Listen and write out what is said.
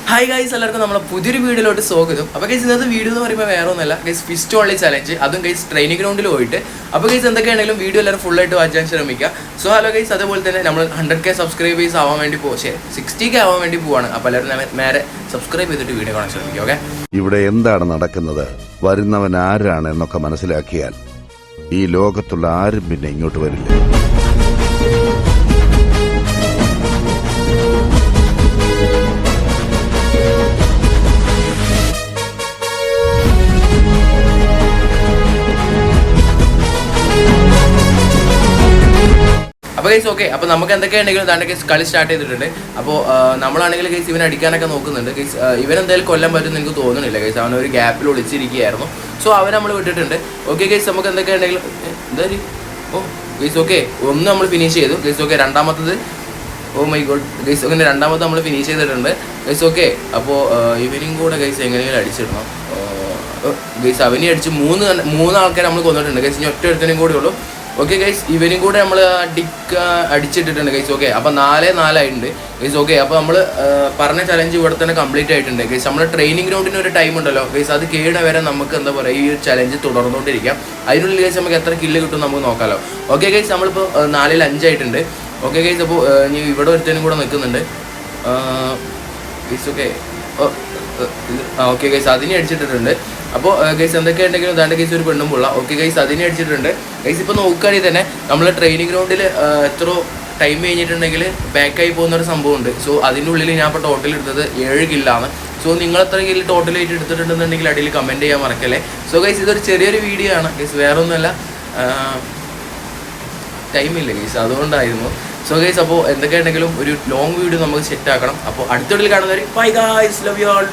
Hi guys, എല്ലാവർക്കും നമ്മളെ പുതിയൊരു വീഡിയോയിലോട്ട് സ്വാഗതം. അപ്പോൾ ഗൈസ് ഇന്നത്തെ വീഡിയോ എന്ന് പറയുമ്പോൾ വേറെ ഒന്നല്ല ഗൈസ്, ഫിസ്റ്റ് ഓൺലി ചലഞ്ച്, അതും ഗൈസ് ട്രെയിനിങ് ഗ്രൗണ്ടിൽ പോയിട്ട്. അപ്പോൾ ഗൈസ് എന്തൊക്കെയാണെങ്കിലും വീഡിയോ എല്ലാവരും ഫുള്ളായിട്ട് വാച്ചാൻ ശ്രമിക്കുക. സോ ഹലോ ഗൈസ്, അതേപോലെ തന്നെ നമ്മൾ 100K സബ്സ്ക്രൈബേഴ്സ് ആവാൻ വേണ്ടി 60K ആവാൻ വേണ്ടി പോവാണ്. അപ്പോൾ എല്ലാവരും നേരെ സബ്സ്ക്രൈബ് ചെയ്തിട്ട് വീഡിയോ കാണാൻ ശ്രമിക്കുക. ഓക്കെ, ഇവിടെ എന്താണ് നടക്കുന്നത്, വരുന്നവൻ ആരാണ് എന്നൊക്കെ മനസ്സിലാക്കിയാൽ ഈ ലോകത്തുള്ള ആരും പിന്നെ ഇങ്ങോട്ട് വരില്ല. അപ്പോൾ ഗൈസ് ഓക്കെ, അപ്പോൾ നമുക്ക് എന്തൊക്കെയുണ്ടെങ്കിലും താണ്ടെ കേസ് കളി സ്റ്റാർട്ട് ചെയ്തിട്ടുണ്ട്. അപ്പോൾ നമ്മളാണെങ്കിൽ കേസ് ഇവനെ അടിക്കാനൊക്കെ നോക്കുന്നുണ്ട്. കേസ് ഇവൻ എന്തായാലും കൊല്ലാൻ പറ്റുമെന്ന് എനിക്ക് തോന്നുന്നില്ല. കേസ് അവൻ ഒരു ഗ്യാപ്പിൽ ഒളിച്ചിരിക്കുകയായിരുന്നു. സോ അവൻ നമ്മൾ വിട്ടിട്ടുണ്ട്. ഓക്കെ ഗൈസ്, നമുക്ക് എന്തൊക്കെയുണ്ടെങ്കിലും എന്തായാലും ഗൈസ് ഓക്കെ, ഒന്ന് നമ്മൾ ഫിനിഷ് ചെയ്തു. ഗൈസ് ഓക്കെ, രണ്ടാമത്തത് മൈ ഗോഡ് ഗൈസ് ഓക്കെ, രണ്ടാമത് നമ്മൾ ഫിനിഷ് ചെയ്തിട്ടുണ്ട്. ഗൈസ് ഓക്കെ, അപ്പോൾ ഇവനും കൂടെ ഗൈസ് എങ്ങനെയെങ്കിലും അടിച്ചിടണം. ഗൈസ് അവനെ അടിച്ച് മൂന്ന് ആൾക്കാരെ നമ്മൾ കൊന്നിട്ടുണ്ട്. ഗൈസ് ഇനി ഒറ്റ ഒരുത്തനും കൂടെ ഉള്ളൂ. ഓക്കെ ഗൈസ്, ഇവനും കൂടെ നമ്മൾ അടിച്ചിട്ടിട്ടുണ്ട് ഗൈസ്. ഓക്കെ, അപ്പോൾ 4-4 ആയിട്ടുണ്ട് ഗൈസ്. ഓക്കെ, അപ്പോൾ നമ്മൾ പറഞ്ഞ ചലഞ്ച് ഇവിടെ തന്നെ കംപ്ലീറ്റ് ആയിട്ടുണ്ട് ഗൈസ്. നമ്മുടെ ട്രെയിനിങ് ഗ്രൗണ്ടിന് ഒരു ടൈം ഉണ്ടല്ലോ ഗൈസ്, അത് കേട വരെ നമുക്ക് എന്താ പറയുക, ഈ ഒരു ചലഞ്ച് തുടർന്നുകൊണ്ടിരിക്കാം. അതിനുള്ളിൽ ഗൈസ് നമുക്ക് എത്ര കില്ല് കിട്ടും നമുക്ക് നോക്കാമല്ലോ. ഓക്കെ ഗൈസ്, നമ്മളിപ്പോൾ 4-5 ആയിട്ടുണ്ട്. ഓക്കെ ഗൈസ്, അപ്പോൾ ഇനി ഇവിടെ ഒരുത്തനും കൂടെ നിൽക്കുന്നുണ്ട് ഗൈസ്. ഓക്കെ ഓക്കെ ഗൈസ്, അതിനെ അടിച്ചിട്ടിട്ടുണ്ട്. അപ്പോൾ ഗൈസ് എന്തൊക്കെയുണ്ടെങ്കിലും ഇതാണ്ട് ഗൈസ് ഒരു പെണ്ണും പുള്ള. ഓക്കെ ഗൈസ്, അതിനെ അടിച്ചിട്ടുണ്ട് ഗൈസ്. ഇപ്പോൾ നോക്കുകയാണെങ്കിൽ തന്നെ നമ്മൾ ട്രെയിനിങ് ഗ്രൗണ്ടിൽ എത്ര ടൈം കഴിഞ്ഞിട്ടുണ്ടെങ്കിൽ ബാക്കായി പോകുന്നൊരു സംഭവമുണ്ട്. സോ അതിൻ്റെ ഉള്ളിൽ ഞാൻ ഇപ്പോൾ ടോട്ടൽ എടുത്തത് 7 കില്ലാണ്. സോ നിങ്ങൾ എത്ര കില്ല് ടോട്ടലായിട്ട് എടുത്തിട്ടുണ്ടെന്നുണ്ടെങ്കിൽ അടിയിൽ കമൻറ്റ് ചെയ്യാൻ മറക്കല്ലേ. സോ ഗൈസ് ഇതൊരു ചെറിയൊരു വീഡിയോ ആണ് ഗൈസ്, വേറെ ഒന്നുമല്ല, ടൈമില്ല ഗൈസ്, അതുകൊണ്ടായിരുന്നു. സോ ഗൈസ്, അപ്പോൾ എന്തൊക്കെയുണ്ടെങ്കിലും ഒരു ലോങ് വീഡിയോ നമുക്ക് സെറ്റ് ആക്കണം. അപ്പോൾ അടുത്ത വീഡിയോയിൽ കാണുന്നവർ bye guys, love you all.